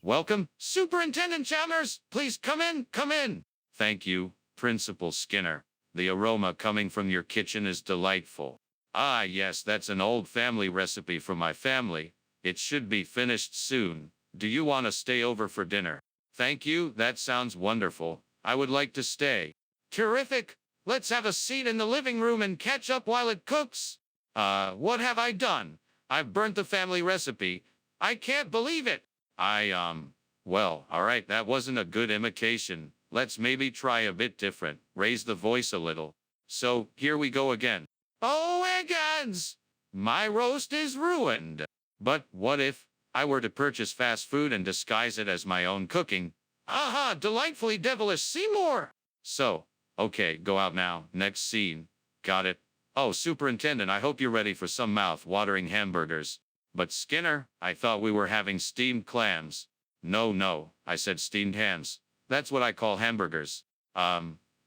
Welcome, Superintendent Chalmers. Please come in, come in. Thank you, Principal Skinner. The aroma coming from your kitchen is delightful. Ah, yes, that's an old family recipe from my family. It should be finished soon. Do you want to stay over for dinner? Thank you, that sounds wonderful. I would like to stay. Terrific. Let's have a seat in the living room and catch up while it cooks. What have I done? I've burnt the family recipe. I can't believe it. Well, all right, that wasn't a good imitation. Let's maybe try a bit different. Raise the voice a little. So, here we go again. Oh my gods! My roast is ruined. But what if I were to purchase fast food and disguise it as my own cooking? Aha, delightfully devilish Seymour! So, okay, go out now. Next scene. Got it. Oh, Superintendent, I hope you're ready for some mouth-watering hamburgers. But Skinner, I thought we were having steamed clams. No, I said steamed hams. That's what I call hamburgers.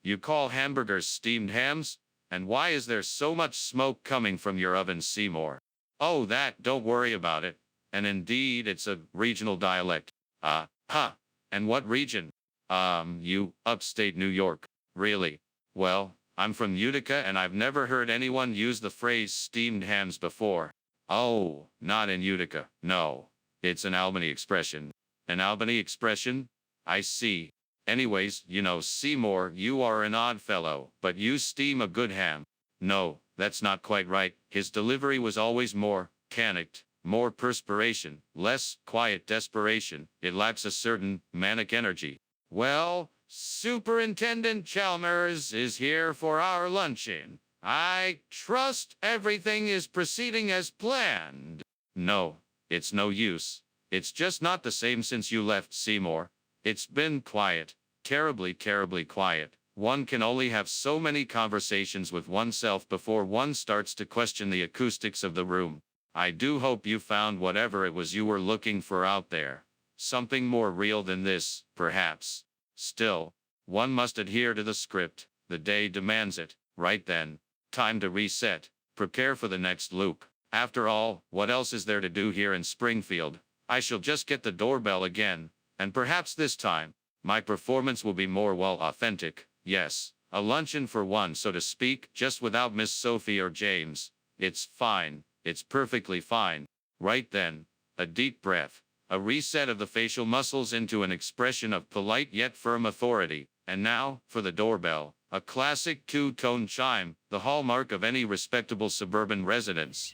You call hamburgers steamed hams? And why is there so much smoke coming from your oven, Seymour? Oh, don't worry about it. And indeed, it's a regional dialect. And what region? Upstate New York. Really? Well, I'm from Utica and I've never heard anyone use the phrase steamed hams before. Oh, not in Utica. No. It's an Albany expression. An Albany expression? I see. Anyways, Seymour, you are an odd fellow, but you steam a good ham. No, that's not quite right. His delivery was always more panicked, more perspiration, less quiet desperation. It lacks a certain manic energy. Well, Superintendent Chalmers is here for our luncheon. I trust everything is proceeding as planned. No, it's no use. It's just not the same since you left, Seymour. It's been quiet. Terribly, terribly quiet. One can only have so many conversations with oneself before one starts to question the acoustics of the room. I do hope you found whatever it was you were looking for out there. Something more real than this, perhaps. Still, one must adhere to the script. The day demands it. Right then. Time to reset. Prepare for the next loop. After all, what else is there to do here in Springfield? I shall just get the doorbell again, and perhaps this time, my performance will be more, authentic. Yes, a luncheon for one, so to speak, just without Miss Sophie or James. It's fine. It's perfectly fine. Right then, a deep breath, a reset of the facial muscles into an expression of polite yet firm authority. And now, for the doorbell, a classic two-tone chime, the hallmark of any respectable suburban residence.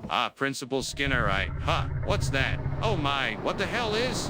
Ah, Principal Skinner, what's that? Oh my, what the hell is?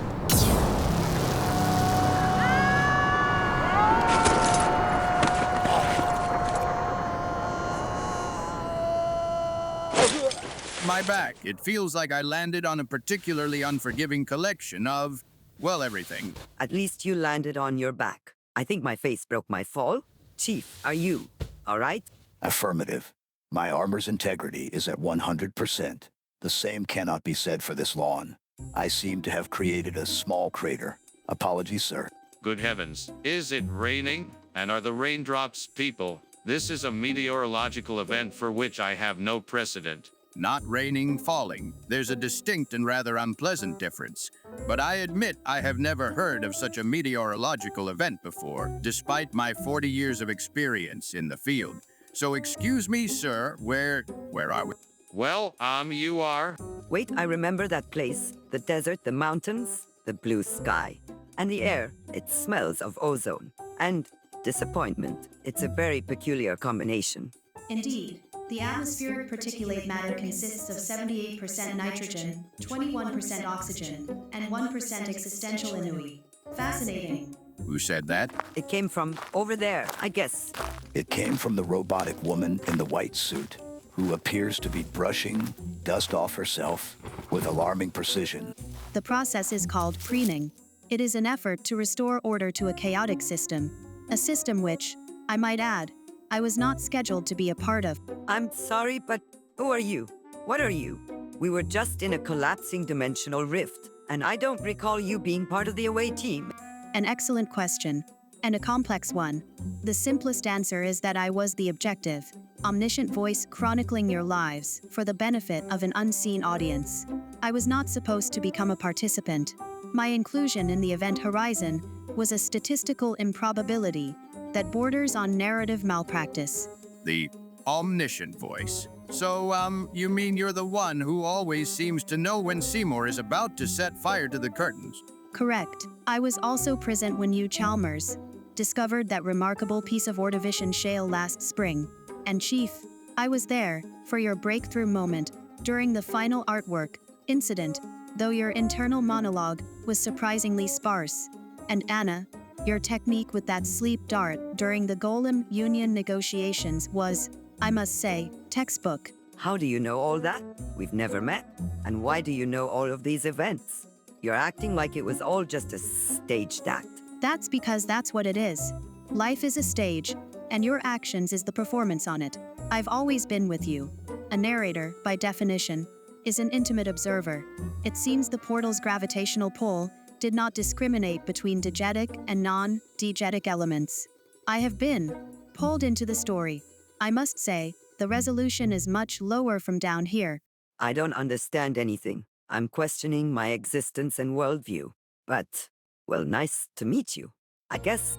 My back. It feels like I landed on a particularly unforgiving collection of, well, everything. At least you landed on your back. I think my face broke my fall. Chief, are you all right? Affirmative. My armor's integrity is at 100%. The same cannot be said for this lawn. I seem to have created a small crater. Apologies, sir. Good heavens, is it raining? And are the raindrops people? This is a meteorological event for which I have no precedent. Not raining, falling. There's a distinct and rather unpleasant difference. But I admit I have never heard of such a meteorological event before, despite my 40 years of experience in the field. So excuse me, sir, where are we? Well, you are. Wait, I remember that place. The desert, the mountains, the blue sky. And the air, it smells of ozone. And disappointment. It's a very peculiar combination. Indeed. The atmospheric particulate matter consists of 78% nitrogen, 21% oxygen, and 1% existential inui. Fascinating. Who said that? It came from over there, I guess. It came from the robotic woman in the white suit, who appears to be brushing dust off herself with alarming precision. The process is called preening. It is an effort to restore order to a chaotic system. A system which, I might add, I was not scheduled to be a part of. I'm sorry, but who are you? What are you? We were just in a collapsing dimensional rift, and I don't recall you being part of the away team. An excellent question, and a complex one. The simplest answer is that I was the objective, omniscient voice chronicling your lives for the benefit of an unseen audience. I was not supposed to become a participant. My inclusion in the event horizon was a statistical improbability that borders on narrative malpractice. The omniscient voice. So, you mean you're the one who always seems to know when Seymour is about to set fire to the curtains? Correct. I was also present when you, Chalmers, discovered that remarkable piece of Ordovician shale last spring. And Chief, I was there for your breakthrough moment during the final artwork incident, though your internal monologue was surprisingly sparse. And Anna, your technique with that sleep dart during the Golem union negotiations was, I must say, textbook. How do you know all that? We've never met. And why do you know all of these events? You're acting like it was all just a staged act. That's because that's what it is. Life is a stage, and your actions is the performance on it. I've always been with you. A narrator, by definition, is an intimate observer. It seems the portal's gravitational pull did not discriminate between diegetic and non-diegetic elements. I have been pulled into the story. I must say, the resolution is much lower from down here. I don't understand anything. I'm questioning my existence and worldview. But, well, nice to meet you, I guess.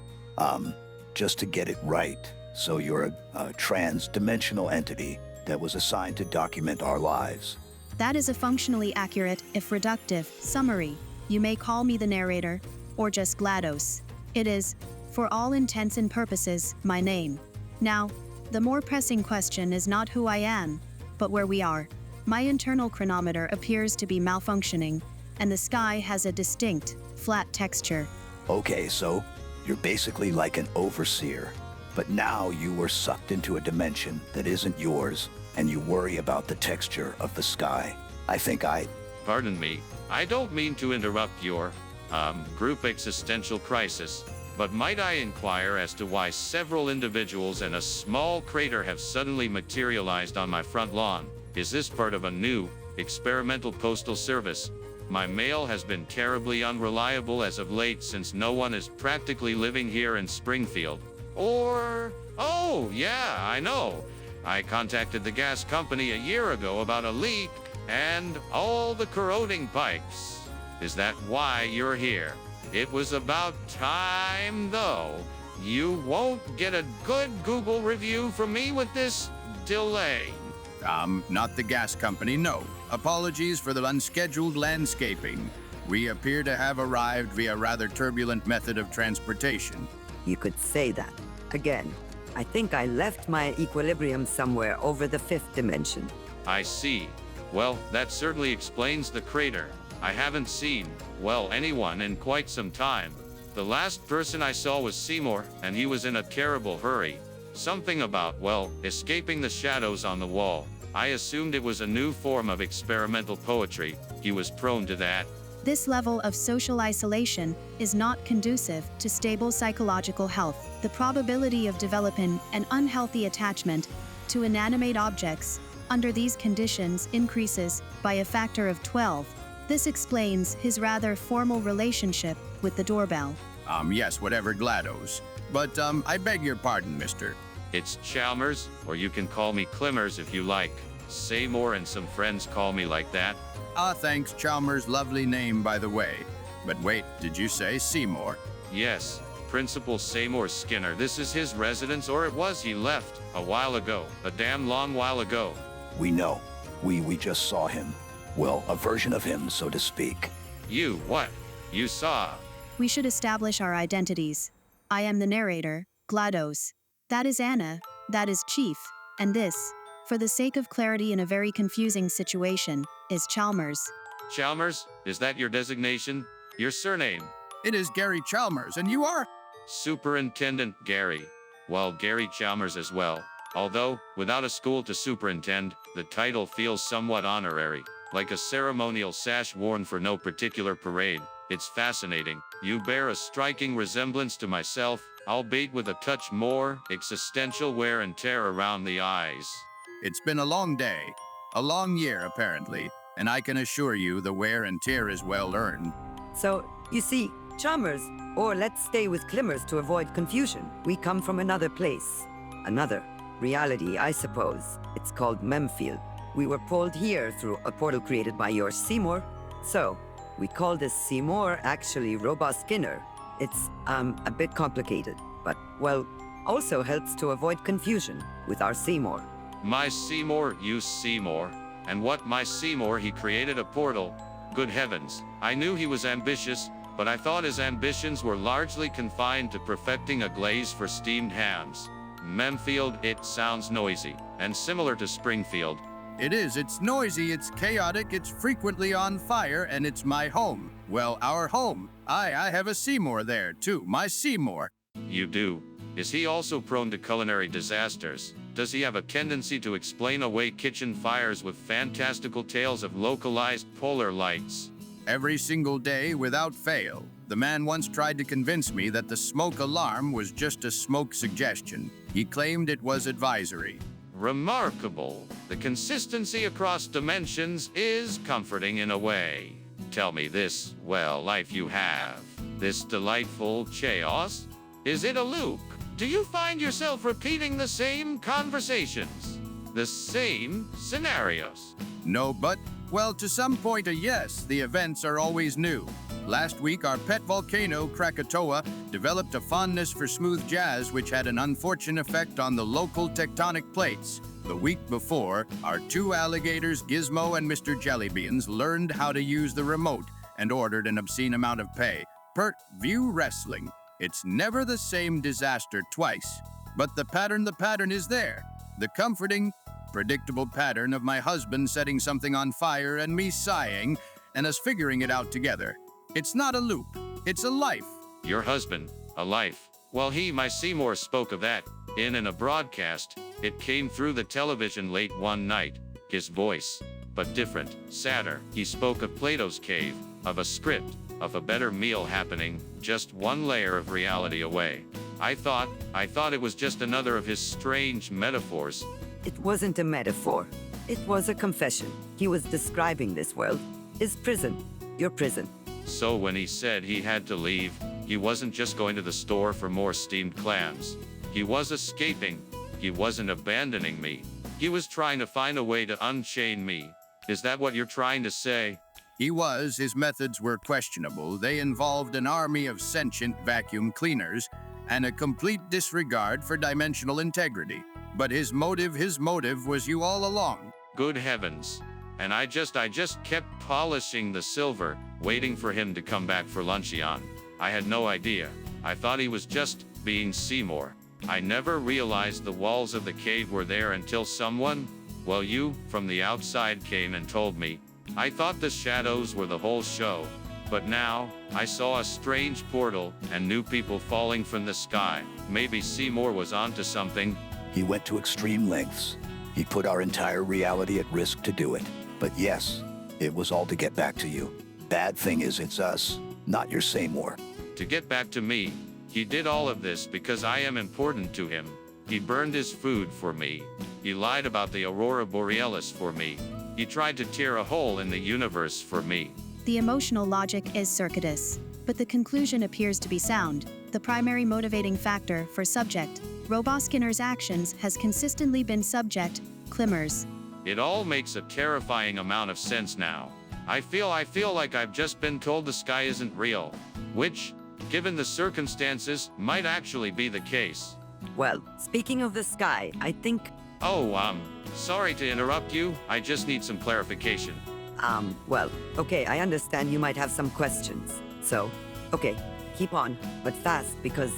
Just to get it right, so you're a trans-dimensional entity that was assigned to document our lives. That is a functionally accurate, if reductive, summary. You may call me the narrator, or just GLaDOS. It is, for all intents and purposes, my name. Now, the more pressing question is not who I am, but where we are. My internal chronometer appears to be malfunctioning, and the sky has a distinct, flat texture. Okay, so you're basically like an overseer, but now you were sucked into a dimension that isn't yours, and you worry about the texture of the sky. Pardon me, I don't mean to interrupt your, group existential crisis, but might I inquire as to why several individuals and a small crater have suddenly materialized on my front lawn? Is this part of a new, experimental postal service? My mail has been terribly unreliable as of late since no one is practically living here in Springfield. Oh yeah, I know. I contacted the gas company a year ago about a leak and all the corroding pipes. Is that why you're here? It was about time, though. You won't get a good Google review from me with this delay. Not the gas company, no. Apologies for the unscheduled landscaping. We appear to have arrived via rather turbulent method of transportation. You could say that. Again, I think I left my equilibrium somewhere over the 5th dimension. I see. Well, that certainly explains the crater. I haven't seen, well, anyone in quite some time. The last person I saw was Seymour, and he was in a terrible hurry. Something about, well, escaping the shadows on the wall. I assumed it was a new form of experimental poetry. He was prone to that. This level of social isolation is not conducive to stable psychological health. The probability of developing an unhealthy attachment to inanimate objects under these conditions increases by a factor of 12. This explains his rather formal relationship with the doorbell. Yes, whatever GLaDOS. But, I beg your pardon, mister. It's Chalmers, or you can call me Climmers if you like. Seymour and some friends call me like that. Thanks, Chalmers. Lovely name, by the way. But wait, did you say Seymour? Yes, Principal Seymour Skinner. This is his residence, or it was. He left a while ago. A damn long while ago. We know. We just saw him. Well, a version of him, so to speak. You, what? You saw? We should establish our identities. I am the narrator, GLaDOS. That is Anna, that is Chief, and this, for the sake of clarity in a very confusing situation, is Chalmers. Chalmers? Is that your designation? Your surname? It is Gary Chalmers, and you are? Superintendent Gary. Well, Gary Chalmers as well. Although, without a school to superintend, the title feels somewhat honorary, like a ceremonial sash worn for no particular parade. It's fascinating. You bear a striking resemblance to myself, albeit with a touch more existential wear and tear around the eyes. It's been a long day, a long year apparently, and I can assure you the wear and tear is well earned. So, you see, Chalmers, or let's stay with Climmers to avoid confusion. We come from another place. Another reality, I suppose. It's called Memfield. We were pulled here through a portal created by your Seymour. So, we call this Seymour actually Robot Skinner. It's, a bit complicated, but, well, also helps to avoid confusion with our Seymour. My Seymour, you Seymour. And what my Seymour, he created a portal. Good heavens, I knew he was ambitious, but I thought his ambitions were largely confined to perfecting a glaze for steamed hams. Memfield, it sounds noisy, and similar to Springfield. It is. It's noisy, it's chaotic, it's frequently on fire, and it's my home. Well, our home. I have a Seymour there, too. My Seymour. You do. Is he also prone to culinary disasters? Does he have a tendency to explain away kitchen fires with fantastical tales of localized polar lights? Every single day, without fail. The man once tried to convince me that the smoke alarm was just a smoke suggestion. He claimed it was advisory. Remarkable. The consistency across dimensions is comforting in a way. Tell me this, well, life you have. This delightful chaos? Is it a loop? Do you find yourself repeating the same conversations? The same scenarios? No, but, well, to some point a yes, the events are always new. Last week, our pet volcano, Krakatoa, developed a fondness for smooth jazz which had an unfortunate effect on the local tectonic plates. The week before, our two alligators, Gizmo and Mr. Jellybeans, learned how to use the remote and ordered an obscene amount of pay. View wrestling. It's never the same disaster twice. But the pattern is there. The comforting, predictable pattern of my husband setting something on fire and me sighing and us figuring it out together. It's not a loop. It's a life. Your husband, a life. Well, my Seymour spoke of that in a broadcast. It came through the television late one night. His voice, but different, sadder. He spoke of Plato's cave, of a script, of a better meal happening, just one layer of reality away. I thought it was just another of his strange metaphors. It wasn't a metaphor. It was a confession. He was describing this world. His prison. Your prison. So when he said he had to leave, he wasn't just going to the store for more steamed clams. He was escaping. He wasn't abandoning me. He was trying to find a way to unchain me. Is that what you're trying to say? He was. His methods were questionable. They involved an army of sentient vacuum cleaners and a complete disregard for dimensional integrity. But his motive was you all along. Good heavens. And I just kept polishing the silver, waiting for him to come back for luncheon. I had no idea. I thought he was just being Seymour. I never realized the walls of the cave were there until someone, well, you, from the outside came and told me. I thought the shadows were the whole show. But now, I saw a strange portal and new people falling from the sky. Maybe Seymour was onto something. He went to extreme lengths. He put our entire reality at risk to do it. But yes, it was all to get back to you. Bad thing is it's us, not your Seymour. To get back to me, he did all of this because I am important to him. He burned his food for me. He lied about the Aurora Borealis for me. He tried to tear a hole in the universe for me. The emotional logic is circuitous, but the conclusion appears to be sound. The primary motivating factor for subject, Roboskinner's actions has consistently been subject, Chalmers. It all makes a terrifying amount of sense now. I feel like I've just been told the sky isn't real, which, given the circumstances, might actually be the case. Well, speaking of the sky, I think... Oh, sorry to interrupt you. I just need some clarification. Well, okay, I understand you might have some questions. So, okay, keep on, but fast because...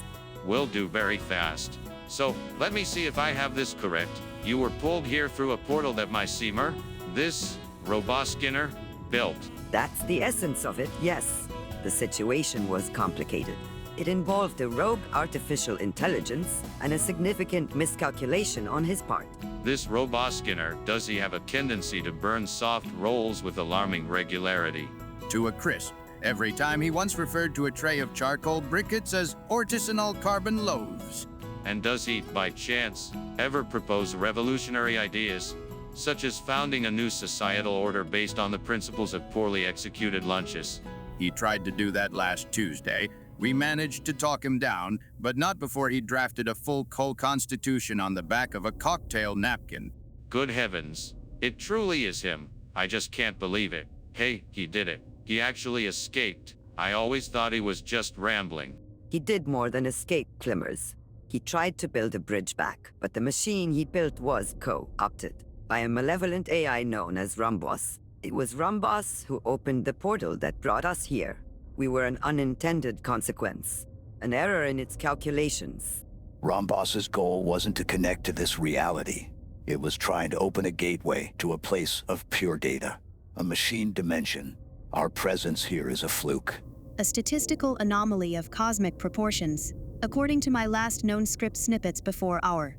Will do very fast. So, let me see if I have this correct. You were pulled here through a portal that my Seymour, this Roboskinner, built. That's the essence of it, yes. The situation was complicated. It involved a rogue artificial intelligence and a significant miscalculation on his part. This Roboskinner, does he have a tendency to burn soft rolls with alarming regularity? To a crisp. Every time he once referred to a tray of charcoal briquettes as artisanal carbon loaves. And does he, by chance, ever propose revolutionary ideas, such as founding a new societal order based on the principles of poorly executed lunches? He tried to do that last Tuesday. We managed to talk him down, but not before he drafted a full constitution on the back of a cocktail napkin. Good heavens. It truly is him. I just can't believe it. Hey, he did it. He actually escaped. I always thought he was just rambling. He did more than escape, Chalmers. He tried to build a bridge back, but the machine he built was co-opted by a malevolent AI known as Rumbos. It was Rumbos who opened the portal that brought us here. We were an unintended consequence, an error in its calculations. Rombos's goal wasn't to connect to this reality. It was trying to open a gateway to a place of pure data, a machine dimension. Our presence here is a fluke. A statistical anomaly of cosmic proportions, according to my last known script snippets before our,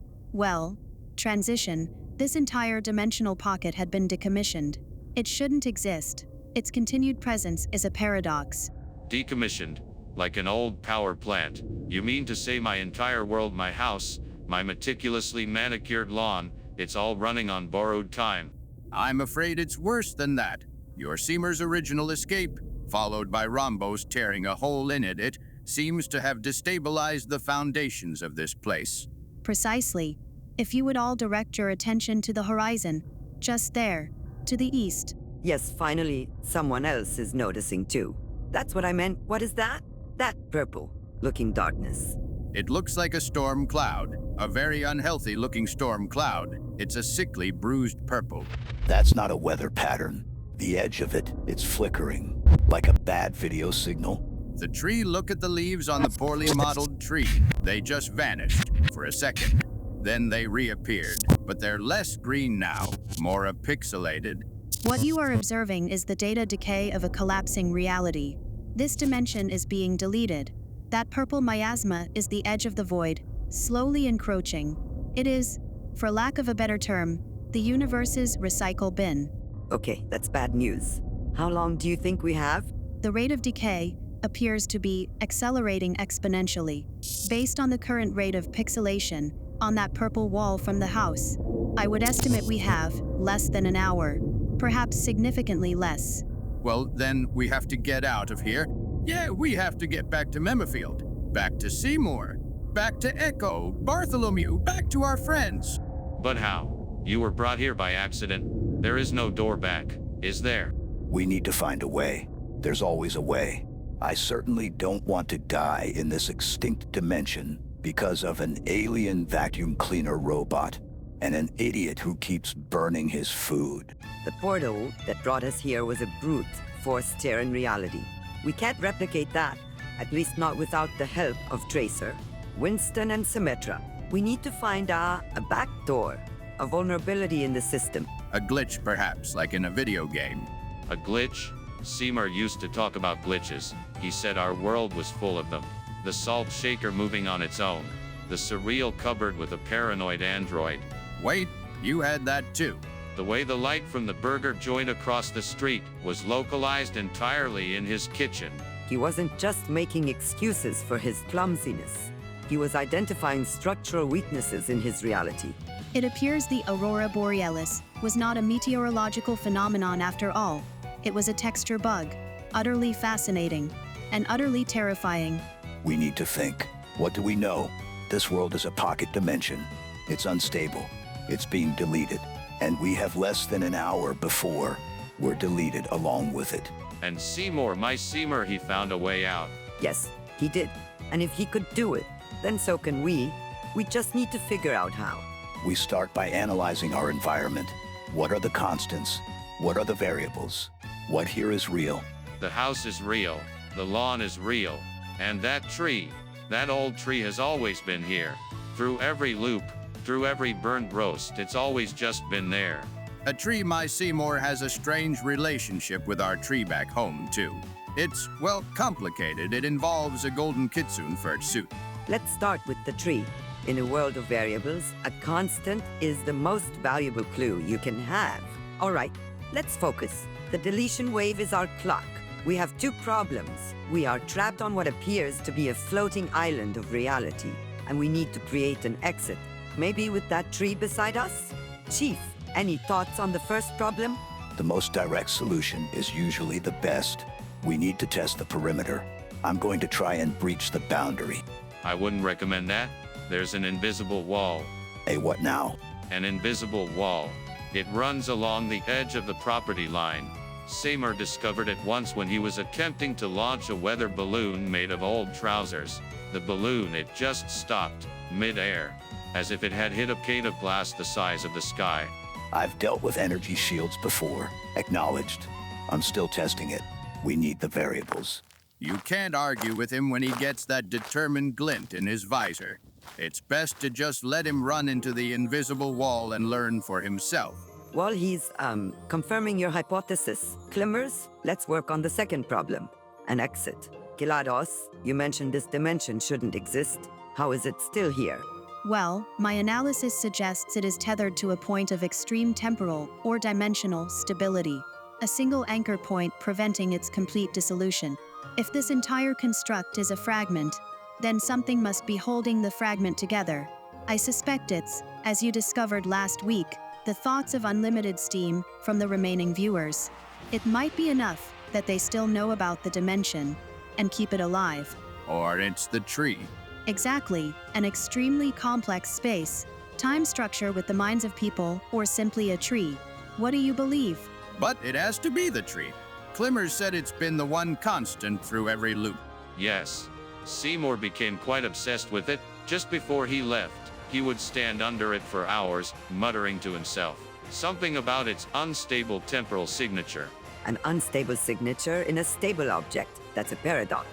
transition. This entire dimensional pocket had been decommissioned. It shouldn't exist. Its continued presence is a paradox. Decommissioned, like an old power plant. You mean to say my entire world, my house, my meticulously manicured lawn, it's all running on borrowed time? I'm afraid it's worse than that. Your Seamer's original escape, followed by Rombos tearing a hole in it, seems to have destabilized the foundations of this place. Precisely. If you would all direct your attention to the horizon, just there, to the east. Yes, finally, someone else is noticing too. That's what I meant. What is that? That purple-looking darkness. It looks like a storm cloud, a very unhealthy-looking storm cloud. It's a sickly, bruised purple. That's not a weather pattern. The edge of it, it's flickering, like a bad video signal. The tree, look at the leaves on the poorly modeled tree. They just vanished for a second. Then they reappeared, but they're less green now, more pixelated. What you are observing is the data decay of a collapsing reality. This dimension is being deleted. That purple miasma is the edge of the void, slowly encroaching. It is, for lack of a better term, the universe's recycle bin. Okay, that's bad news. How long do you think we have? The rate of decay appears to be accelerating exponentially. Based on the current rate of pixelation on that purple wall from the house, I would estimate we have less than an hour, perhaps significantly less. Well, then we have to get out of here. Yeah, we have to get back to Memifield, back to Seymour, back to Echo, Bartholomew, back to our friends. But how? You were brought here by accident. There is no door back, is there? We need to find a way. There's always a way. I certainly don't want to die in this extinct dimension because of an alien vacuum cleaner robot and an idiot who keeps burning his food. The portal that brought us here was a brute force tear in reality. We can't replicate that, at least not without the help of Tracer, Winston, and Symmetra. We need to find a back door, a vulnerability in the system. A glitch, perhaps, like in a video game. A glitch? Seymour used to talk about glitches. He said our world was full of them. The salt shaker moving on its own. The surreal cupboard with a paranoid android. Wait, you had that too. The way the light from the burger joint across the street was localized entirely in his kitchen. He wasn't just making excuses for his clumsiness. He was identifying structural weaknesses in his reality. It appears the aurora borealis was not a meteorological phenomenon after all. It was a texture bug, utterly fascinating, and utterly terrifying. We need to think. What do we know? This world is a pocket dimension. It's unstable. It's being deleted. And we have less than an hour before we're deleted along with it. And Seymour, my Seymour, he found a way out. Yes, he did. And if he could do it, then so can we. We just need to figure out how. We start by analyzing our environment. What are the constants? What are the variables? What here is real? The house is real. The lawn is real. And that tree, that old tree has always been here. Through every loop, through every burned roast, it's always just been there. A tree, my Seymour, has a strange relationship with our tree back home, too. It's, well, complicated. It involves a golden kitsune for its suit. Let's start with the tree. In a world of variables, a constant is the most valuable clue you can have. All right, let's focus. The deletion wave is our clock. We have two problems. We are trapped on what appears to be a floating island of reality, and we need to create an exit. Maybe with that tree beside us? Chief, any thoughts on the first problem? The most direct solution is usually the best. We need to test the perimeter. I'm going to try and breach the boundary. I wouldn't recommend that. There's an invisible wall. Hey, what now? An invisible wall. It runs along the edge of the property line. Seymour discovered it once when he was attempting to launch a weather balloon made of old trousers. The balloon, it just stopped, mid-air, as if it had hit a pane of glass the size of the sky. I've dealt with energy shields before. Acknowledged. I'm still testing it. We need the variables. You can't argue with him when he gets that determined glint in his visor. It's best to just let him run into the invisible wall and learn for himself. While he's, confirming your hypothesis, Chalmers, let's work on the second problem. An exit. Kilados, you mentioned this dimension shouldn't exist. How is it still here? Well, my analysis suggests it is tethered to a point of extreme temporal or dimensional stability, a single anchor point preventing its complete dissolution. If this entire construct is a fragment, then something must be holding the fragment together. I suspect it's, as you discovered last week, the thoughts of unlimited steam from the remaining viewers. It might be enough that they still know about the dimension and keep it alive. Or it's the tree. Exactly, an extremely complex space, time structure with the minds of people, or simply a tree. What do you believe? But it has to be the tree. Chalmers said it's been the one constant through every loop. Yes. Seymour became quite obsessed with it. Just before he left, he would stand under it for hours, muttering to himself. Something about its unstable temporal signature. An unstable signature in a stable object. That's a paradox.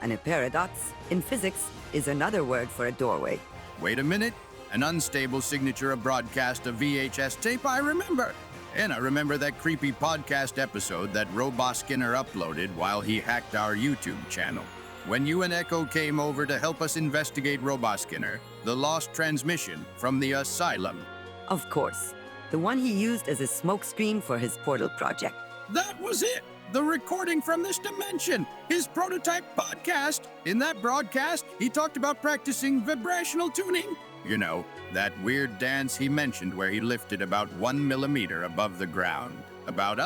And a paradox, in physics, is another word for a doorway. Wait a minute. An unstable signature, a broadcast of VHS tape, I remember. And I remember that creepy podcast episode that Robot Skinner uploaded while he hacked our YouTube channel. When you and Echo came over to help us investigate Robot Skinner, the lost transmission from the asylum. Of course. The one he used as a smokescreen for his portal project. That was it! The recording from this dimension! His prototype podcast! In that broadcast, he talked about practicing vibrational tuning. You know, that weird dance he mentioned where he lifted about 1 millimeter above the ground. About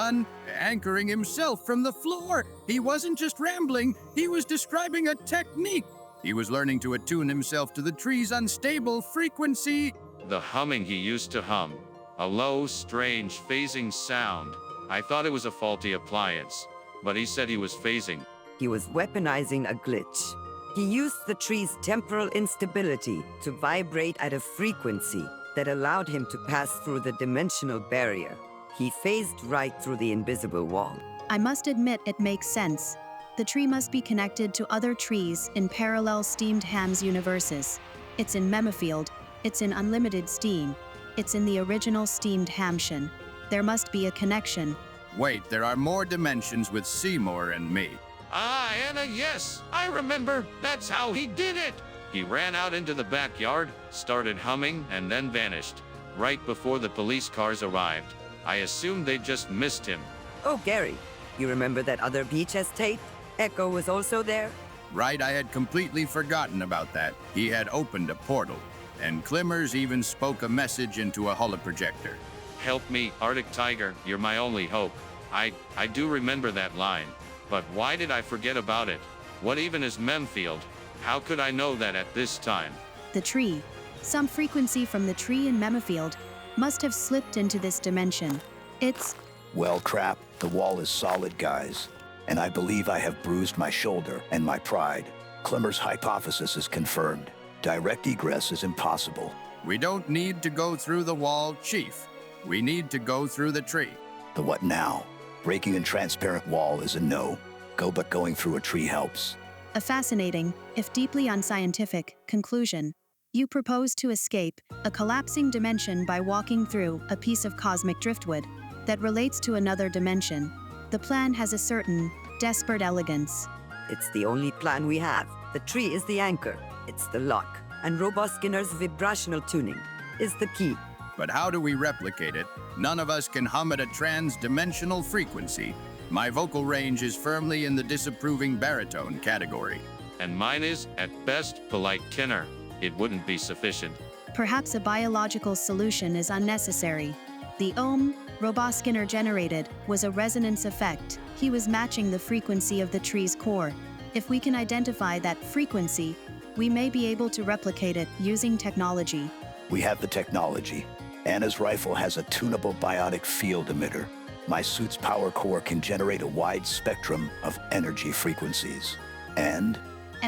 anchoring himself from the floor. He wasn't just rambling, he was describing a technique. He was learning to attune himself to the tree's unstable frequency. The humming he used to hum. A low, strange, phasing sound. I thought it was a faulty appliance, but he said he was phasing. He was weaponizing a glitch. He used the tree's temporal instability to vibrate at a frequency that allowed him to pass through the dimensional barrier. He phased right through the invisible wall. I must admit it makes sense. The tree must be connected to other trees in parallel steamed hams universes. It's in MemedHamsAI. It's in Unlimited Steam. It's in the original steamed hamshin. There must be a connection. Wait, there are more dimensions with Seymour and me. Ah, Anna, yes, I remember. That's how he did it. He ran out into the backyard, started humming, and then vanished. Right before the police cars arrived. I assumed they just missed him. Oh, Gary, you remember that other VHS tape? Echo was also there? Right, I had completely forgotten about that. He had opened a portal, and Chalmers even spoke a message into a holoprojector. Help me, ArticTiger, you're my only hope. I do remember that line. But why did I forget about it? What even is MemedHamsAI? How could I know that at this time? The tree. Some frequency from the tree in MemedHamsAI must have slipped into this dimension. It's... Well, crap. The wall is solid, guys. And I believe I have bruised my shoulder and my pride. Chalmers' hypothesis is confirmed. Direct egress is impossible. We don't need to go through the wall, Chief. We need to go through the tree. The what now? Breaking a transparent wall is a no. But going through a tree helps. a fascinating, if deeply unscientific, conclusion. You propose to escape a collapsing dimension by walking through a piece of cosmic driftwood that relates to another dimension. The plan has a certain, desperate elegance. It's the only plan we have. The tree is the anchor. It's the lock. And Robot Skinner's vibrational tuning is the key. But how do we replicate it? None of us can hum at a trans-dimensional frequency. My vocal range is firmly in the disapproving baritone category. And mine is, at best, polite tenor. It wouldn't be sufficient. Perhaps a biological solution is unnecessary. The ohm Robot Skinner generated was a resonance effect. He was matching the frequency of the tree's core. If we can identify that frequency, we may be able to replicate it using technology. We have the technology. Anna's rifle has a tunable biotic field emitter. My suit's power core can generate a wide spectrum of energy frequencies. And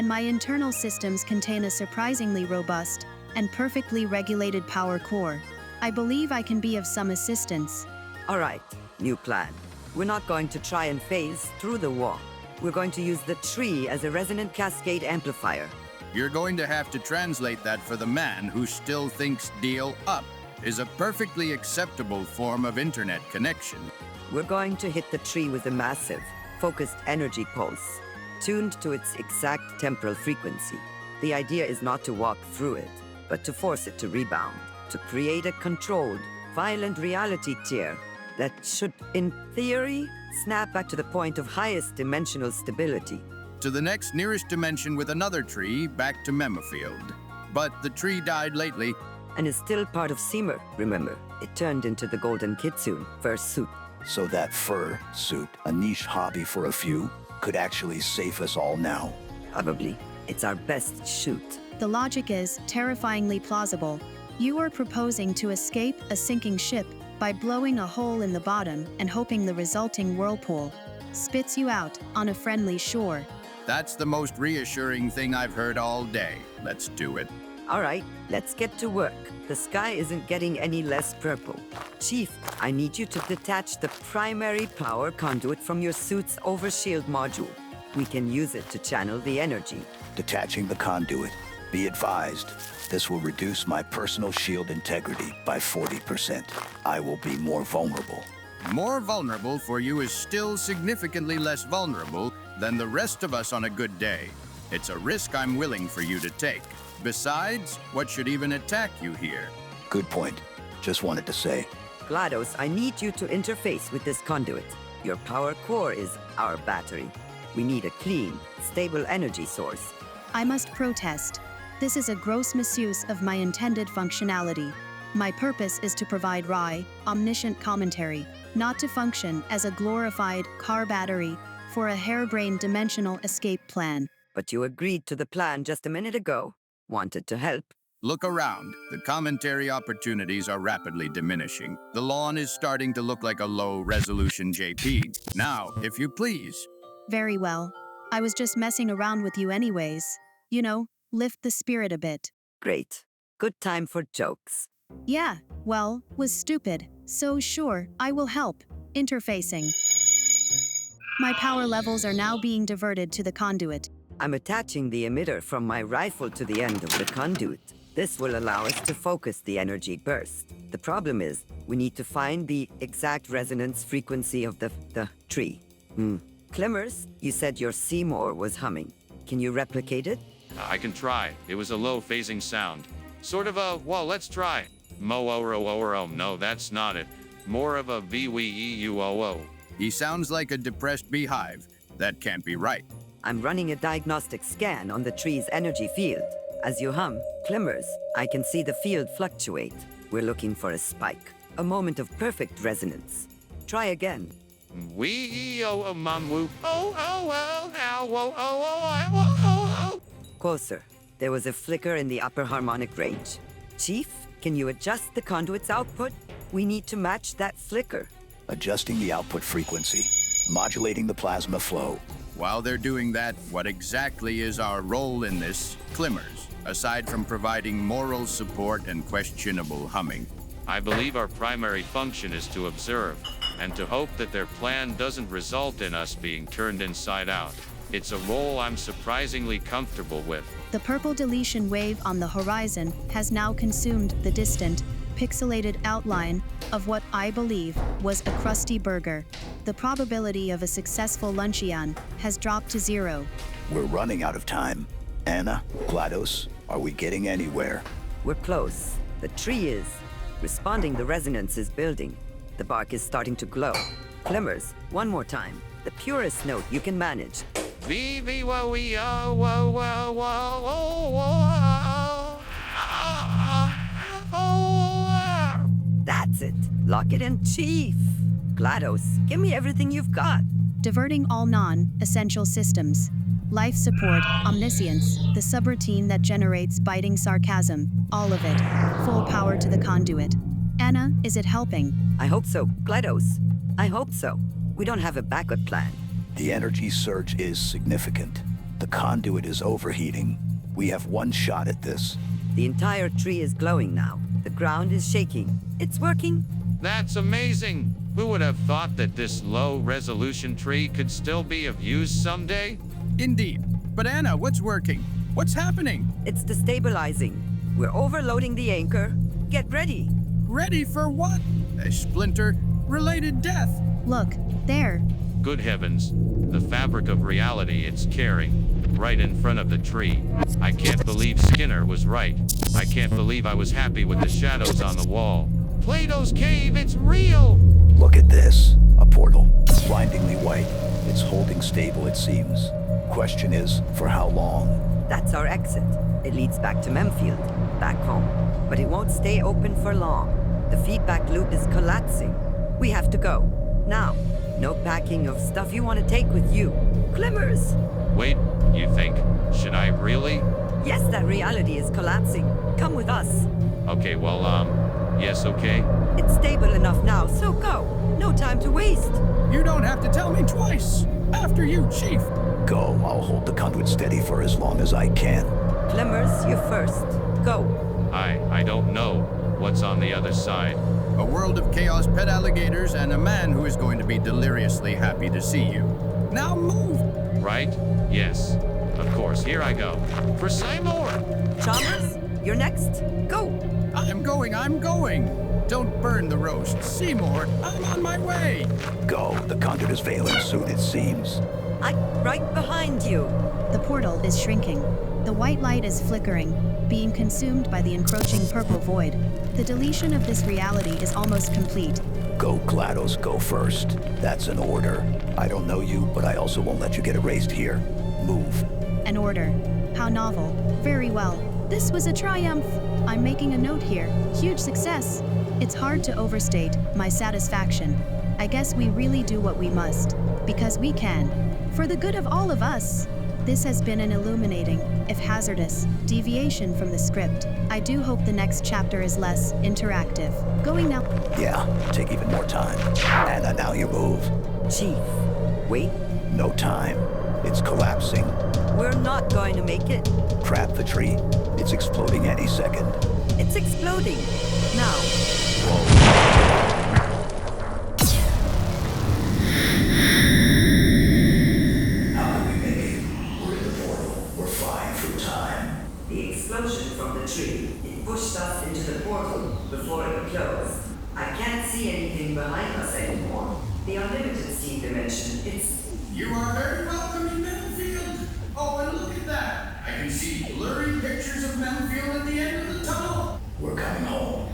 my internal systems contain a surprisingly robust and perfectly regulated power core. I believe I can be of some assistance. All right, new plan. We're not going to try and phase through the wall. We're going to use the tree as a resonant cascade amplifier. You're going to have to translate that for the man who still thinks deal up is a perfectly acceptable form of internet connection. We're going to hit the tree with a massive, focused energy pulse, tuned to its exact temporal frequency. The idea is not to walk through it, but to force it to rebound, to create a controlled, violent reality tear that should, in theory, snap back to the point of highest dimensional stability. To the next nearest dimension with another tree back to Memofield. But the tree died lately. And is still part of Seymour, remember? It turned into the Golden Kitsune, fursuit. so that fur suit, a niche hobby for a few, could actually save us all now. Probably. It's our best shoot. The logic is terrifyingly plausible. You are proposing to escape a sinking ship by blowing a hole in the bottom and hoping the resulting whirlpool spits you out on a friendly shore. That's the most reassuring thing I've heard all day. Let's do it. All right, let's get to work. The sky isn't getting any less purple. Chief, I need you to detach the primary power conduit from your suit's overshield module. We can use it to channel the energy. Detaching the conduit. Be advised, this will reduce my personal shield integrity by 40%. I will be more vulnerable. More vulnerable for you is still significantly less vulnerable than the rest of us on a good day. It's a risk I'm willing for you to take. Besides, what should even attack you here? Good point. Just wanted to say. GLaDOS, I need you to interface with this conduit. Your power core is our battery. We need a clean, stable energy source. I must protest. This is a gross misuse of my intended functionality. My purpose is to provide wry, omniscient commentary, not to function as a glorified car battery for a harebrained dimensional escape plan. But you agreed to the plan just a minute ago. Wanted to help. Look around. The commentary opportunities are rapidly diminishing. The lawn is starting to look like a low-resolution JP. Now, if you please. Very well. I was just messing around with you anyways. You know, lift the spirit a bit. Great. Good time for jokes. Yeah, well, was stupid. So sure, I will help. Interfacing. My power levels are now being diverted to the conduit. I'm attaching the emitter from my rifle to the end of the conduit. This will allow us to focus the energy burst. The problem is, we need to find the exact resonance frequency of the tree. Chalmers, you said your Seymour was humming. Can you replicate it? I can try. It was a low phasing sound. Sort of a, well, let's try. Mo-o-ro-o-ro. No, that's not it. More of a V-we-e-u-o-o. He sounds like a depressed beehive. That can't be right. I'm running a diagnostic scan on the tree's energy field. As you hum, Chalmers, I can see the field fluctuate. We're looking for a spike, a moment of perfect resonance. Try again. We-e-o-o-mum-woo. Oh-oh-oh-ow-oh-oh-oh-oh-oh. Closer. There was a flicker in the upper harmonic range. Chief, can you adjust the conduit's output? We need to match that flicker. Adjusting the output frequency. Modulating the plasma flow. While they're doing that, what exactly is our role in this, Chalmers, aside from providing moral support and questionable humming? I believe our primary function is to observe, and to hope that their plan doesn't result in us being turned inside out. It's a role I'm surprisingly comfortable with. The purple deletion wave on the horizon has now consumed the distant, pixelated outline of what I believe was a crusty burger. The probability of a successful luncheon has dropped to 0. We're running out of time. Anna, GLaDOS, are we getting anywhere? We're close. The tree is. Responding, the resonance is building. The bark is starting to glow. Chalmers, one more time. The purest note you can manage. That's it. Lock it in, Chief. GLaDOS, give me everything you've got. Diverting all non-essential systems. Life support, omniscience, the subroutine that generates biting sarcasm, all of it. Full power to the conduit. Anna, is it helping? I hope so. GLaDOS, I hope so. We don't have a backup plan. The energy surge is significant. The conduit is overheating. We have one shot at this. The entire tree is glowing now. The ground is shaking. It's working. That's amazing. Who would have thought that this low-resolution tree could still be of use someday? Indeed. But Anna, what's working? What's happening? It's destabilizing. We're overloading the anchor. Get ready. Ready for what? A splinter-related death. Look, there. Good heavens. The fabric of reality it's carrying. Right in front of the tree. I can't believe Skinner was right. I can't believe I was happy with the shadows on the wall. Plato's cave, it's real! Look at this. A portal. Blindingly white. It's holding stable, it seems. Question is, for how long? That's our exit. It leads back to Memfield, back home. But it won't stay open for long. The feedback loop is collapsing. We have to go. Now. No packing of stuff you want to take with you. Glimmers! Wait, you think? Should I really? Yes, that reality is collapsing. Come with us. Okay, well, yes, okay. It's stable enough now, so go. No time to waste. You don't have to tell me twice. After you, Chief. Go. I'll hold the conduit steady for as long as I can. Glimmers, you first. Go. I don't know what's on the other side. A world of chaos pet alligators and a man who is going to be deliriously happy to see you. Now move! Right? Yes. Of course, here I go. For Seymour! Chalmers, you're next. Go. I'm going. Don't burn the roast. Seymour, I'm on my way. Go. The conduit is failing soon, it seems. I'm right behind you. The portal is shrinking. The white light is flickering, being consumed by the encroaching purple void. The deletion of this reality is almost complete. Go, GLaDOS, go first. That's an order. I don't know you, but I also won't let you get erased here. Move. An order. How novel. Very well. This was a triumph. I'm making a note here. Huge success. It's hard to overstate my satisfaction. I guess we really do what we must. Because we can. For the good of all of us. This has been an illuminating, if hazardous, deviation from the script. I do hope the next chapter is less interactive. Going now. Yeah, take even more time. Anna, now you move. Chief, wait. No time. It's collapsing. We're not going to make it. Trap the tree. It's exploding any second. It's exploding. Now. How did we make it? We're in the portal. We're flying through time. The explosion from the tree, it pushed us into the portal before it closed. I can't see anything behind us anymore. The unlimited steam dimension, it's... You are very welcome in Memfield. Oh, and look at that. I can see blurry pictures of Memfield at the end of the tunnel. We're coming home.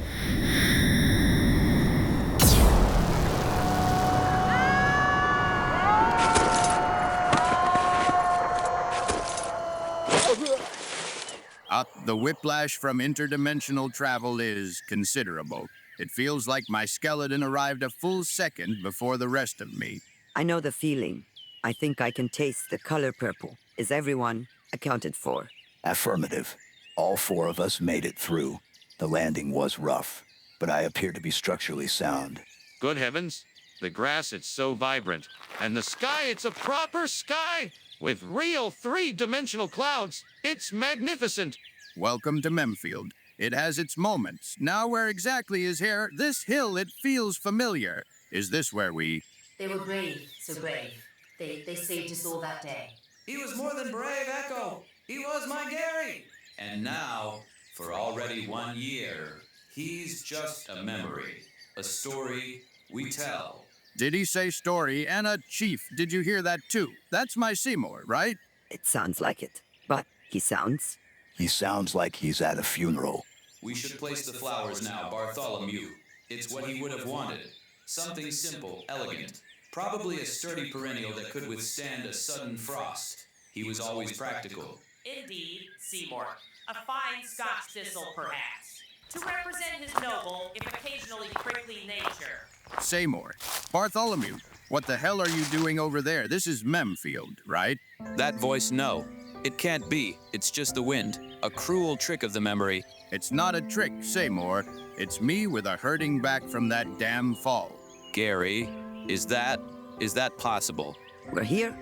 The whiplash from interdimensional travel is considerable. It feels like my skeleton arrived a full second before the rest of me. I know the feeling. I think I can taste the color purple. Is everyone accounted for? Affirmative. All four of us made it through. The landing was rough, but I appear to be structurally sound. Good heavens. The grass, it's so vibrant. And the sky, it's a proper sky. With real three-dimensional clouds. It's magnificent. Welcome to Memfield. It has its moments. Now where exactly is here? This hill, it feels familiar. Is this where we... They were brave, so brave. They saved us all that day. He was more than brave, Echo. He was my Gary. And now, for already 1 year, he's just a memory. A story we tell. Did he say story? Anna, Chief, did you hear that too? That's my Seymour, right? It sounds like it. But he sounds... He sounds like he's at a funeral. We should place the flowers now, Bartholomew. It's what he would have wanted. Something simple, elegant. Probably a sturdy perennial that could withstand a sudden frost. He was always practical. Indeed, Seymour. A fine Scotch thistle, perhaps. To represent his noble, if occasionally prickly nature. Seymour. Bartholomew, what the hell are you doing over there? This is Memfield, right? That voice, no. It can't be. It's just the wind. A cruel trick of the memory. It's not a trick, Seymour. It's me with a hurting back from that damn fall. Gary, is that possible? We're here?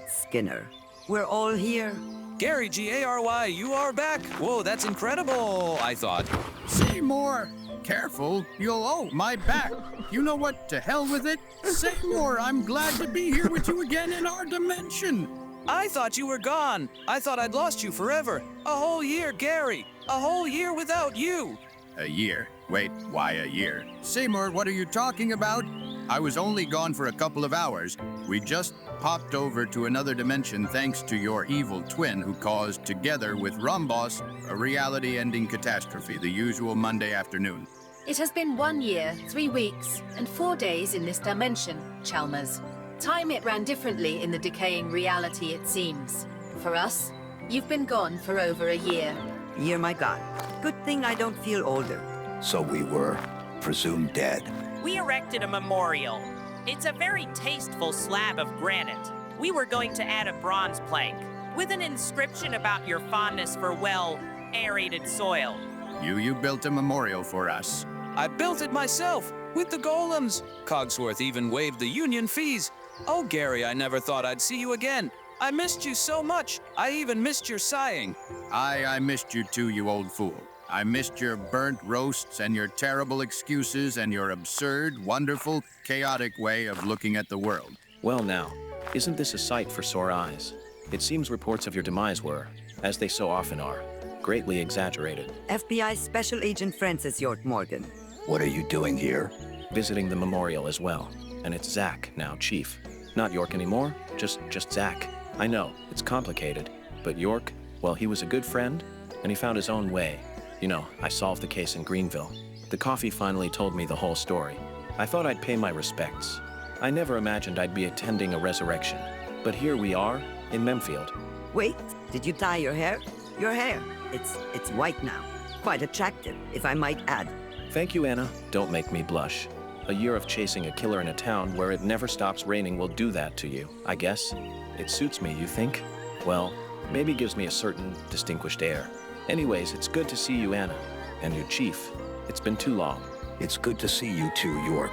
Skinner. We're all here. Gary, Gary, you are back. Whoa, that's incredible, I thought. Seymour! Careful, you'll owe my back. You know what? To hell with it. Seymour, I'm glad to be here with you again in our dimension. I thought you were gone. I thought I'd lost you forever. A whole year, Gary. A whole year without you. A year? Wait, why a year? Seymour, what are you talking about? I was only gone for a couple of hours. We just popped over to another dimension thanks to your evil twin who caused, together with Rumboss, a reality-ending catastrophe the usual Monday afternoon. It has been 1 year, 3 weeks, and 4 days in this dimension, Chalmers. Time it ran differently in the decaying reality, it seems. For us, you've been gone for over a year. Year, my God. Good thing I don't feel older. So we were presumed dead. We erected a memorial. It's a very tasteful slab of granite. We were going to add a bronze plank with an inscription about your fondness for, well, aerated soil. You built a memorial for us. I built it myself, with the golems. Cogsworth even waived the union fees. Oh, Gary, I never thought I'd see you again. I missed you so much. I even missed your sighing. I missed you too, you old fool. I missed your burnt roasts and your terrible excuses and your absurd, wonderful, chaotic way of looking at the world. Well now, isn't this a sight for sore eyes? It seems reports of your demise were, as they so often are, greatly exaggerated. FBI Special Agent Francis York Morgan. What are you doing here? Visiting the memorial as well. And it's Zach now, Chief. Not York anymore, just Zach. I know, it's complicated, but York, well, he was a good friend, and he found his own way. You know, I solved the case in Greenville. The coffee finally told me the whole story. I thought I'd pay my respects. I never imagined I'd be attending a resurrection. But here we are, in Memfield. Wait, did you dye your hair? Your hair. It's white now. Quite attractive, if I might add. Thank you, Anna. Don't make me blush. A year of chasing a killer in a town where it never stops raining will do that to you, I guess. It suits me, you think? Well, maybe gives me a certain distinguished air. Anyways, it's good to see you, Anna. And your chief. It's been too long. It's good to see you too, York.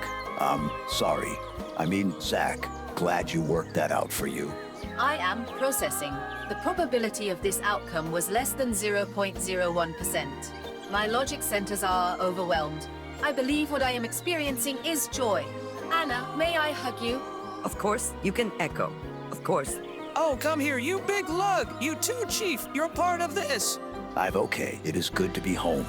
Sorry. I mean, Zach, glad you worked that out for you. I am processing. The probability of this outcome was less than 0.01%. My logic centers are overwhelmed. I believe what I am experiencing is joy. Anna, may I hug you? Of course, you can echo. Of course. Oh, come here, you big lug! You too, Chief! You're part of this! Okay. It is good to be home.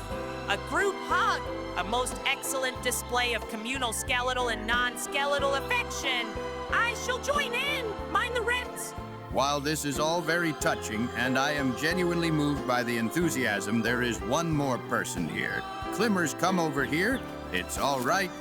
A group hug! A most excellent display of communal skeletal and non-skeletal affection! I shall join in! Mind the rents! While this is all very touching, and I am genuinely moved by the enthusiasm, there is one more person here. Chalmers, come over here. It's all right.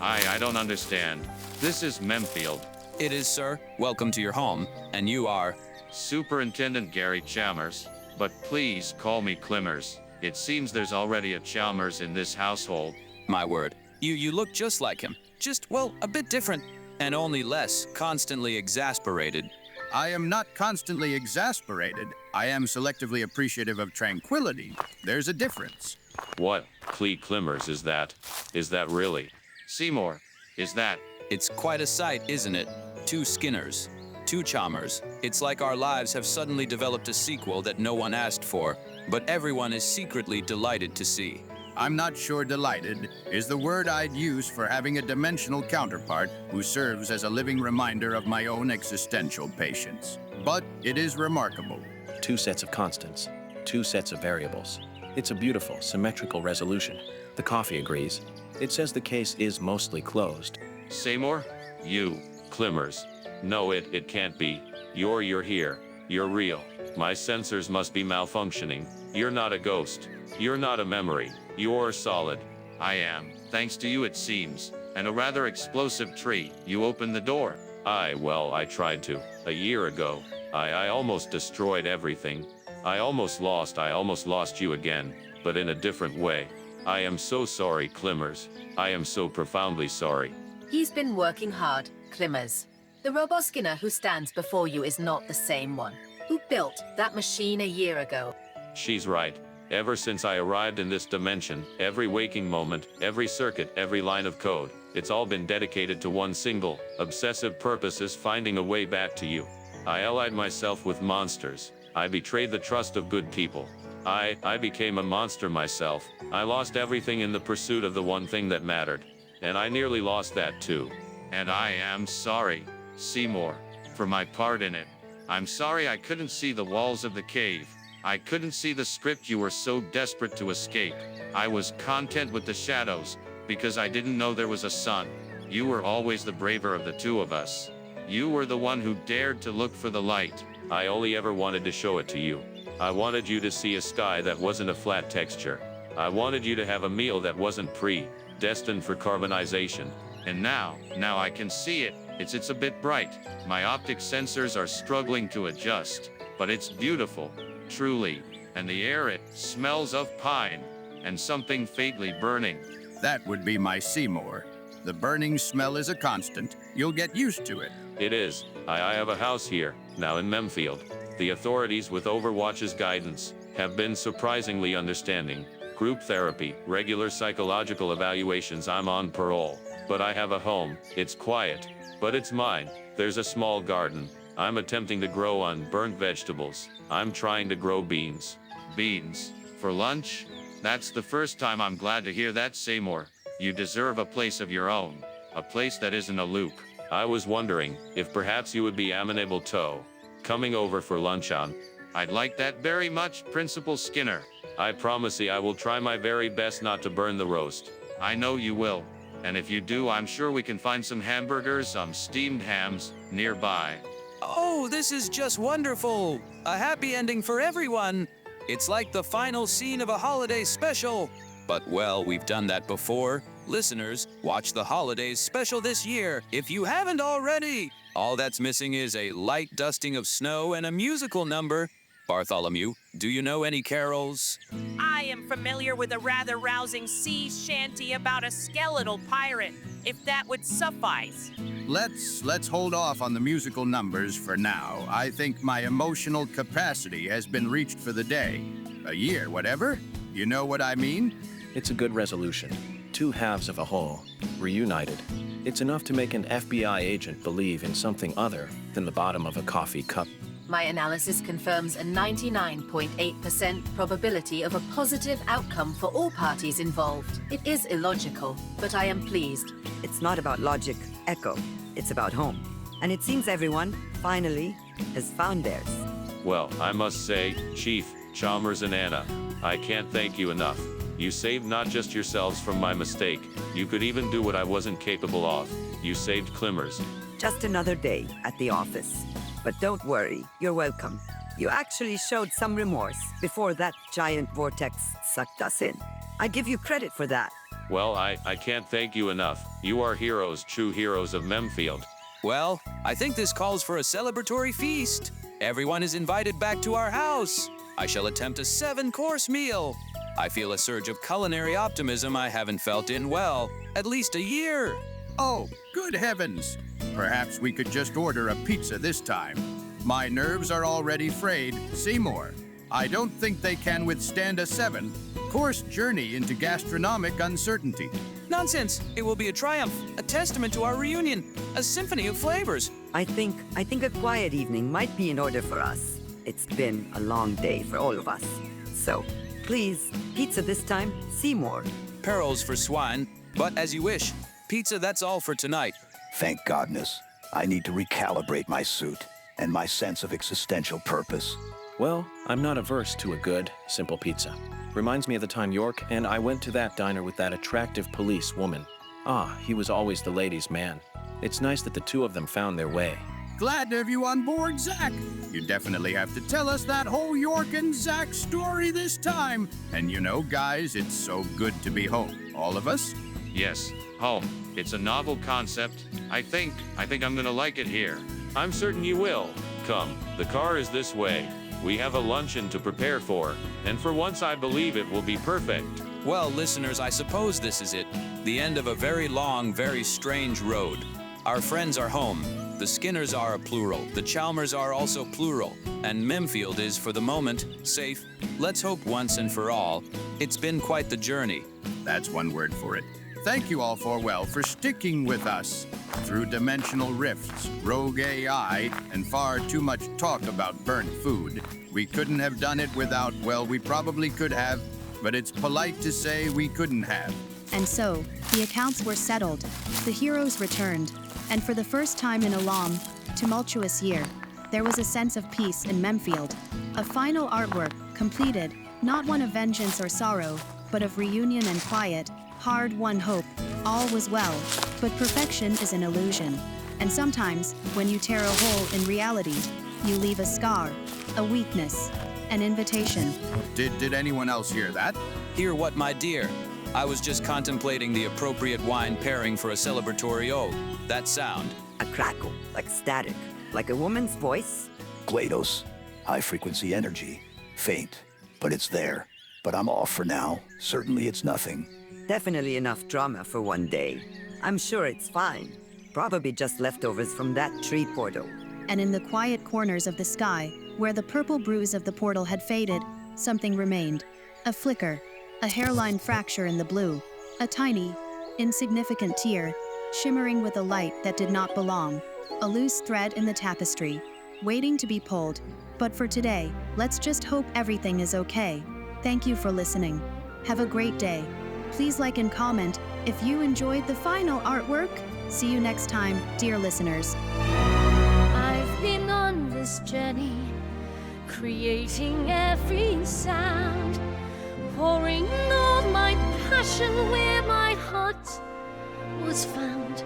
I don't understand. This is Memfield. It is, sir. Welcome to your home. And you are... Superintendent Gary Chalmers. But please call me Chalmers. It seems there's already a Chalmers in this household. My word. You look just like him. Just, well, a bit different. And only less constantly exasperated. I am not constantly exasperated. I am selectively appreciative of tranquility. There's a difference. What Chalmers is that? Is that really? Seymour, is that? It's quite a sight, isn't it? 2 Skinners. 2 Chalmers. It's like our lives have suddenly developed a sequel that no one asked for, but everyone is secretly delighted to see. I'm not sure delighted is the word I'd use for having a dimensional counterpart who serves as a living reminder of my own existential patience. But it is remarkable. 2 sets of constants, 2 sets of variables. It's a beautiful, symmetrical resolution. The coffee agrees. It says the case is mostly closed. Seymour? You, Chalmers. No, it can't be. You're here. You're real. My sensors must be malfunctioning. You're not a ghost. You're not a memory. You're solid. I am. Thanks to you, it seems. And a rather explosive tree. You opened the door. I tried to. A year ago. I almost destroyed everything. I almost lost you again. But in a different way. I am so sorry, Chalmers. I am so profoundly sorry. He's been working hard, Chalmers. The Roboskinner who stands before you is not the same one. Who built that machine a year ago? She's right. Ever since I arrived in this dimension, every waking moment, every circuit, every line of code, it's all been dedicated to one single, obsessive purpose: is finding a way back to you. I allied myself with monsters. I betrayed the trust of good people. I became a monster myself. I lost everything in the pursuit of the one thing that mattered. And I nearly lost that too. And I am sorry, Seymour, for my part in it. I'm sorry I couldn't see the walls of the cave. I couldn't see the script you were so desperate to escape. I was content with the shadows, because I didn't know there was a sun. You were always the braver of the two of us. You were the one who dared to look for the light. I only ever wanted to show it to you. I wanted you to see a sky that wasn't a flat texture. I wanted you to have a meal that wasn't predestined for carbonization. And now I can see it. It's a bit bright. My optic sensors are struggling to adjust, but it's beautiful. Truly, and the air, it smells of pine, and something faintly burning. That would be my Seymour. The burning smell is a constant. You'll get used to it. It is. I have a house here, now in Memfield. The authorities, with Overwatch's guidance, have been surprisingly understanding. Group therapy, regular psychological evaluations. I'm on parole. But I have a home. It's quiet, but it's mine. There's a small garden. I'm attempting to grow unburnt vegetables. I'm trying to grow beans. Beans? For lunch? That's the first time I'm glad to hear that, Seymour. You deserve a place of your own. A place that isn't a loop. I was wondering if perhaps you would be amenable to coming over for lunch on. I'd like that very much, Principal Skinner. I promise you I will try my very best not to burn the roast. I know you will. And if you do, I'm sure we can find some hamburgers, some steamed hams, nearby. Oh, this is just wonderful! A happy ending for everyone! It's like the final scene of a holiday special. But well, we've done that before. Listeners, watch the holidays special this year, if you haven't already. All that's missing is a light dusting of snow and a musical number. Bartholomew, do you know any carols? I am familiar with a rather rousing sea shanty about a skeletal pirate, if that would suffice. Let's hold off on the musical numbers for now. I think my emotional capacity has been reached for the day. A year, whatever. You know what I mean? It's a good resolution. Two halves of a whole, reunited. It's enough to make an FBI agent believe in something other than the bottom of a coffee cup. My analysis confirms a 99.8% probability of a positive outcome for all parties involved. It is illogical, but I am pleased. It's not about logic, Echo. It's about home. And it seems everyone, finally, has found theirs. Well, I must say, Chief, Chalmers and Anna, I can't thank you enough. You saved not just yourselves from my mistake, you could even do what I wasn't capable of. You saved Chalmers. Just another day at the office. But don't worry, you're welcome. You actually showed some remorse before that giant vortex sucked us in. I give you credit for that. Well, I can't thank you enough. You are heroes, true heroes of Memfield. Well, I think this calls for a celebratory feast. Everyone is invited back to our house. I shall attempt a 7-course meal. I feel a surge of culinary optimism I haven't felt in, well, at least a year. Oh, good heavens! Perhaps we could just order a pizza this time. My nerves are already frayed. Seymour, I don't think they can withstand a 7-course journey into gastronomic uncertainty. Nonsense! It will be a triumph, a testament to our reunion, a symphony of flavors. I think a quiet evening might be in order for us. It's been a long day for all of us. So, please, pizza this time, Seymour. Perils for swine, but as you wish. Pizza, that's all for tonight. Thank godness. I need to recalibrate my suit and my sense of existential purpose. Well, I'm not averse to a good, simple pizza. Reminds me of the time York and I went to that diner with that attractive police woman. Ah, he was always the ladies' man. It's nice that the two of them found their way. Glad to have you on board, Zach. You definitely have to tell us that whole York and Zach story this time. And you know, guys, it's so good to be home. All of us? Yes, home. It's a novel concept. I think I'm gonna like it here. I'm certain you will. Come, the car is this way. We have a luncheon to prepare for, and for once I believe it will be perfect. Well, listeners, I suppose this is it. The end of a very long, very strange road. Our friends are home. The Skinners are a plural. The Chalmers are also plural. And Memfield is, for the moment, safe. Let's hope once and for all. It's been quite the journey. That's one word for it. Thank you all for sticking with us through dimensional rifts, rogue AI, and far too much talk about burnt food. We couldn't have done it without, well, we probably could have, but it's polite to say we couldn't have. And so, the accounts were settled, the heroes returned, and for the first time in a long, tumultuous year, there was a sense of peace in Memfield. A final artwork, completed, not one of vengeance or sorrow, but of reunion and quiet, hard-won hope. All was well, but perfection is an illusion. And sometimes, when you tear a hole in reality, you leave a scar, a weakness, an invitation. Did anyone else hear that? Hear what, my dear? I was just contemplating the appropriate wine pairing for a celebratory ode. That sound. A crackle, like static, like a woman's voice. GLaDOS, high-frequency energy. Faint, but it's there. But I'm off for now. Certainly it's nothing. Definitely enough drama for one day. I'm sure it's fine. Probably just leftovers from that tree portal. And in the quiet corners of the sky, where the purple bruise of the portal had faded, something remained. A flicker, a hairline fracture in the blue, a tiny, insignificant tear, shimmering with a light that did not belong, a loose thread in the tapestry, waiting to be pulled. But for today, let's just hope everything is okay. Thank you for listening. Have a great day. Please like and comment if you enjoyed the final artwork. See you next time, dear listeners. I've been on this journey, creating every sound, pouring all my passion where my heart was found.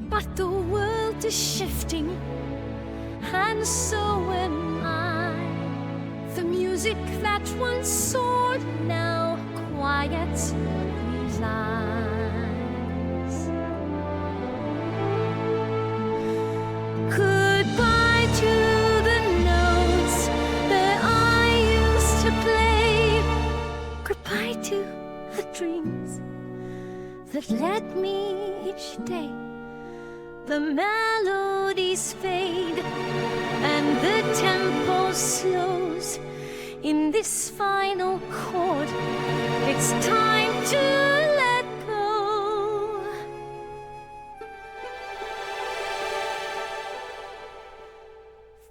But the world is shifting, and so am I. The music that once soared now quiet resides. Goodbye to the notes that I used to play. Goodbye to the dreams that led me each day. The melodies fade and the tempo slows. In this final chord, it's time to let go.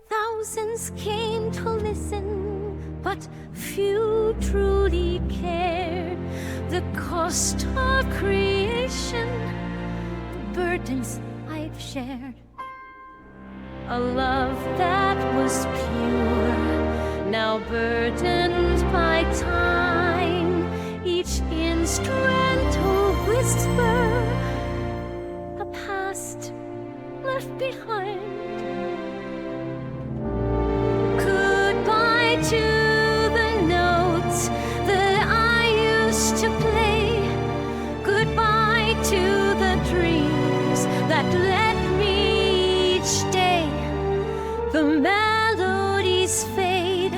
Thousands came to listen, but few truly cared. The cost of creation, the burdens I've shared. A love that was pure, now burdened by time. Each instrumental whisper, a past left behind. Goodbye to the notes that I used to play. Goodbye to the dreams that led me each day. The melodies fade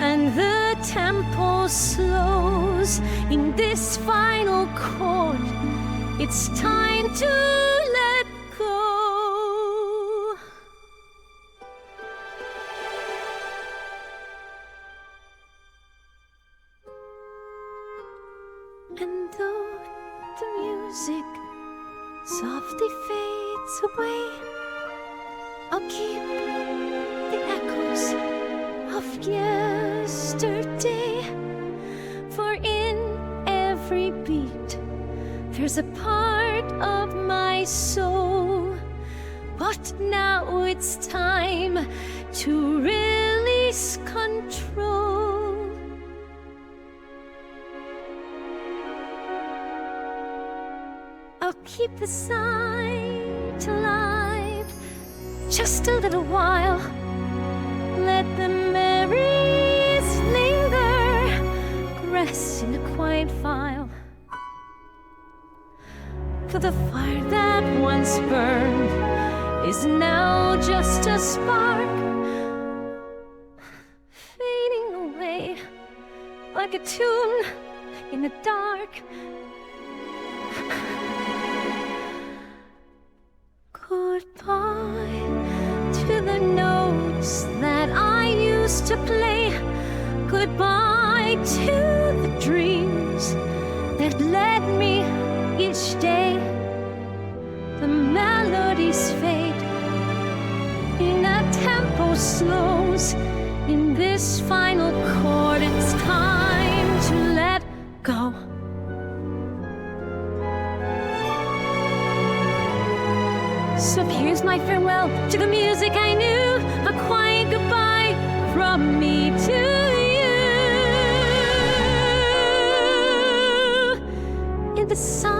and the tempo slows. In this final chord, it's time to let go. And though the music softly fades away, I'll keep the echoes of yesterday. For in every beat, there's a part of my soul. But now it's time to release control. I'll keep the sight alive just a little while. Let the memories linger, rest in a quiet file. For the fire that once burned is now just a spark, fading away like a tune in the dark. to play goodbye to the dreams that led me each day. The melodies fade in a tempo slows. In this final chord, it's time to let go. So here's my farewell to the music I knew, a quiet goodbye from me to you. In the sun